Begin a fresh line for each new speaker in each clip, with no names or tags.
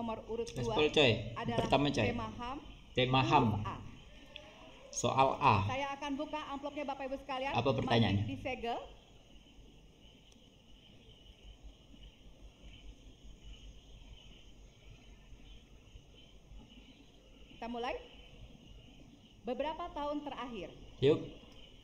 nomor urut 2
Gaspol coy.
adalah
Pertama coy.
tema HAM.
Tema HAM.
Huruf A.
Soal A.
Saya akan buka amplopnya Bapak Ibu sekalian.
Apa pertanyaannya?
Masih disegel. Kita mulai. Beberapa tahun terakhir,
Yuk.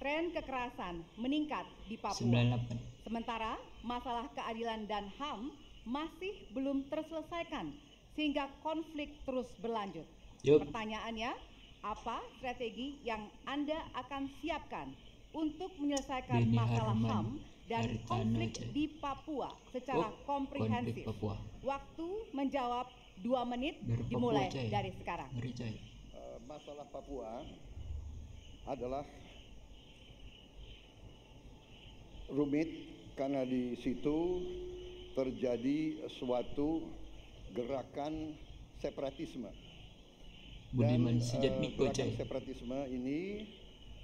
tren kekerasan meningkat di Papua.
98.
Sementara masalah keadilan dan HAM masih belum terselesaikan sehingga konflik terus berlanjut.
Yuk.
Pertanyaannya, apa strategi yang Anda akan siapkan untuk menyelesaikan
Beni
masalah
Harman
HAM dan
Haritano,
konflik
coy.
di Papua secara komprehensif?
Konflik Papua.
Waktu menjawab 2 menit
Dari Papua,
dimulai
coy.
dari sekarang.
Ngeri coy.
Masalah Papua adalah rumit karena di situ terjadi suatu gerakan separatisme.
Budiman Sujatmiko
gerakan
coy.
separatisme ini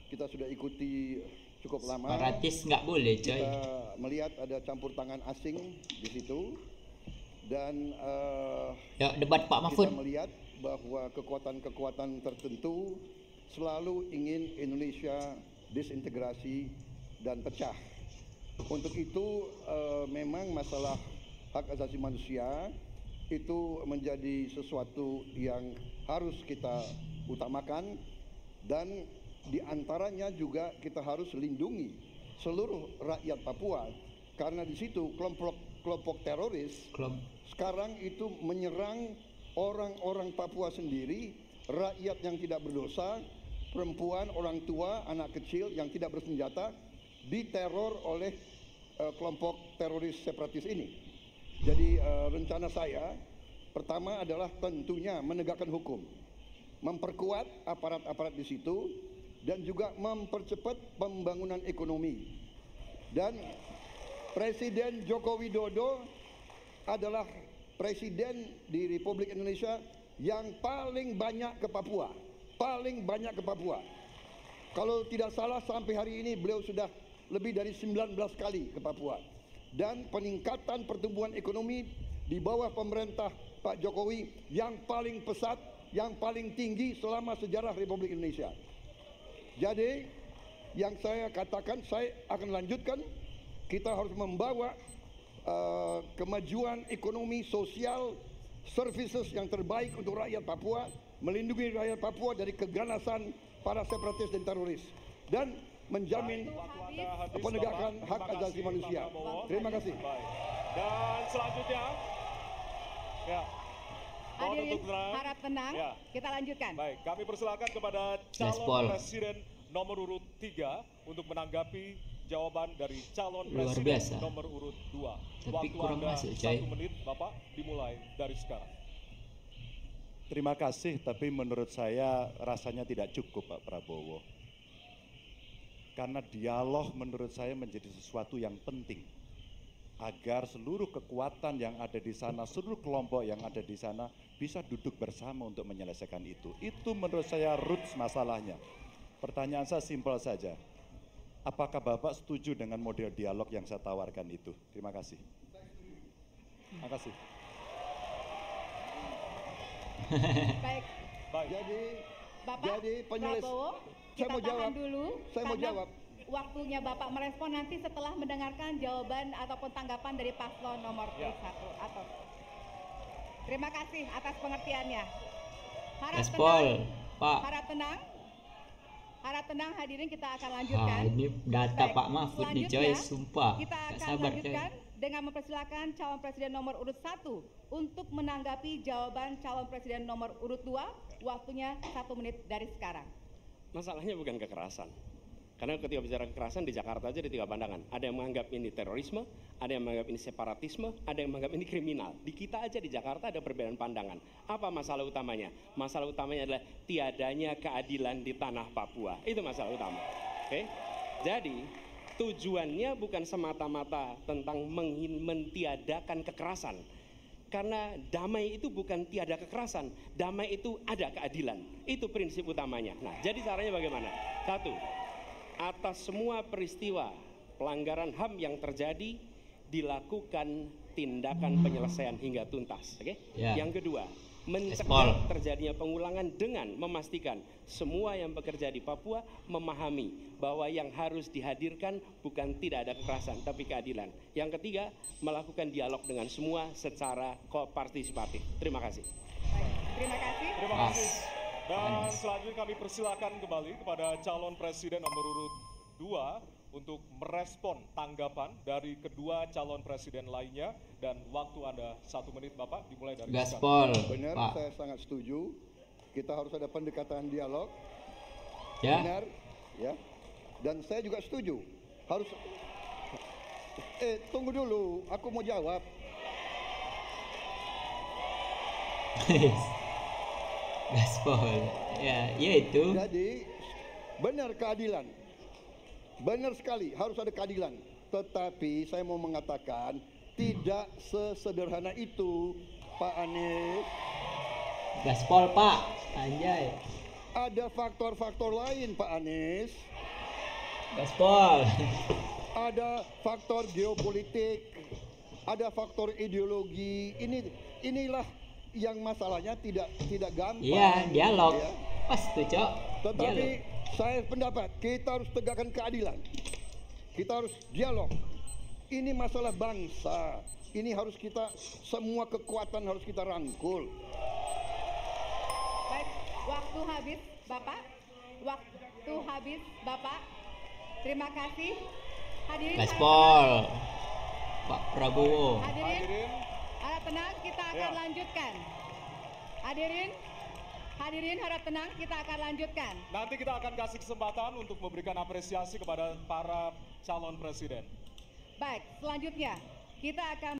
kita sudah ikuti cukup lama.
Separatis nggak boleh coy.
Kita melihat ada campur tangan asing di situ dan
Ya debat Pak Mahfud.
kita melihat bahwa kekuatan-kekuatan tertentu selalu ingin Indonesia disintegrasi dan pecah. Untuk itu memang masalah hak asasi manusia itu menjadi sesuatu yang harus kita utamakan, dan diantaranya juga kita harus lindungi seluruh rakyat Papua, karena di situ kelompok teroris sekarang itu menyerang orang-orang Papua sendiri, rakyat yang tidak berdosa, perempuan, orang tua, anak kecil yang tidak bersenjata diteror oleh kelompok teroris separatis ini. Jadi rencana saya pertama adalah tentunya menegakkan hukum, memperkuat aparat-aparat di situ, dan juga mempercepat pembangunan ekonomi. Dan Presiden Joko Widodo adalah Presiden di Republik Indonesia yang paling banyak ke Papua, Kalau tidak salah sampai hari ini beliau sudah lebih dari 19 kali ke Papua. Dan peningkatan pertumbuhan ekonomi di bawah pemerintah Pak Jokowi yang paling pesat, yang paling tinggi selama sejarah Republik Indonesia. Jadi yang saya katakan, saya akan lanjutkan, kita harus membawa kemajuan ekonomi, sosial, services yang terbaik untuk rakyat Papua, melindungi rakyat Papua dari keganasan para separatis dan teroris, dan menjamin penegakan hak asasi manusia. Terima kasih.
Dan selanjutnya, ya,
Hadirin harap tenang, kita lanjutkan.
Baik, kami persilakan kepada calon
Gaspol.
presiden nomor urut 3 untuk menanggapi jawaban dari calon
Luar
presiden
biasa.
nomor urut 2.
Tapi
Waktu
kurang
Anda
masuk, coy.
1 menit, Bapak, dimulai dari sekarang.
Terima kasih, tapi menurut saya rasanya tidak cukup Pak Prabowo. Karena dialog menurut saya menjadi sesuatu yang penting. Agar seluruh kekuatan yang ada di sana, seluruh kelompok yang ada di sana bisa duduk bersama untuk menyelesaikan itu. Itu menurut saya roots masalahnya. Pertanyaan saya simpel saja. Apakah Bapak setuju dengan model dialog yang saya tawarkan itu? Terima kasih. Terima kasih.
Baik, Bapak
Jadi
Prabowo,
saya
kita
mau jawab.
tahan dulu.
Saya mau
karena
jawab.
Waktunya Bapak merespon nanti setelah mendengarkan jawaban ataupun tanggapan dari paslon nomor 1 atau. Terima kasih atas pengertiannya. Harap
Gaspol,
tenang,
Pak.
harap tenang hadirin, kita akan lanjutkan.
Ini data
Baik,
Pak Mahfud nih coy,
selanjutnya,
sumpah.
Kita
Gak
akan
sabar coy.
lanjutkan dengan mempersilakan calon presiden nomor urut 1 untuk menanggapi jawaban calon presiden nomor urut 2. Waktunya 1 menit dari sekarang.
Masalahnya bukan kekerasan. Karena ketika bicara kekerasan di Jakarta aja ada 3 pandangan. Ada yang menganggap ini terorisme, ada yang menganggap ini separatisme, ada yang menganggap ini kriminal. Di kita aja di Jakarta ada perbedaan pandangan. Apa masalah utamanya? Masalah utamanya adalah tiadanya keadilan di tanah Papua. Itu masalah utama. Oke? Jadi tujuannya bukan semata-mata tentang mentiadakan kekerasan. Karena damai itu bukan tiada kekerasan, damai itu ada keadilan. Itu prinsip utamanya. Nah, jadi caranya bagaimana? 1, atas semua peristiwa pelanggaran HAM yang terjadi dilakukan tindakan penyelesaian hingga tuntas. Oke?
Ya.
Yang kedua, mencegah
Gaspol.
terjadinya pengulangan dengan memastikan semua yang bekerja di Papua memahami bahwa yang harus dihadirkan bukan tidak ada kekerasan tapi keadilan. Yang ketiga, melakukan dialog dengan semua secara partisipatif. Terima kasih.
Baik, terima kasih.
Terima
Pas.
kasih. Dan
Pas.
selanjutnya kami persilakan kembali kepada calon presiden nomor urut 2 untuk merespon tanggapan dari kedua calon presiden lainnya, dan waktu Anda 1 menit Bapak, dimulai dari sekarang.
Gaspol,
Benar,
Pak.
saya sangat setuju. Kita harus ada pendekatan dialog.
Ya.
Benar, ya. Dan saya juga setuju. Harus. Tunggu dulu, aku mau jawab.
Gaspol. Ya, itu.
Jadi benar keadilan. Benar sekali, harus ada keadilan. Tetapi saya mau mengatakan tidak sesederhana itu, Pak Anies.
Gaspol, Pak. Anjay.
Ada faktor-faktor lain, Pak Anies.
Gaspol.
Ada faktor geopolitik, ada faktor ideologi. Inilah yang masalahnya tidak gampang.
Iya, dialog.
ya.
Pas tuh, Cok.
Tetapi
Dialog.
saya pendapat kita harus tegakkan keadilan. Kita harus dialog. Ini masalah bangsa. Ini harus kita, semua kekuatan harus kita rangkul.
Baik, waktu habis Bapak. Waktu habis Bapak. Terima kasih. Hadirin
Gaspol. Pak Prabowo.
Hadirin, harap tenang, kita akan
Ya.
lanjutkan. Hadirin harap tenang, kita akan lanjutkan.
Nanti kita akan kasih kesempatan untuk memberikan apresiasi kepada para calon presiden.
Baik, selanjutnya kita akan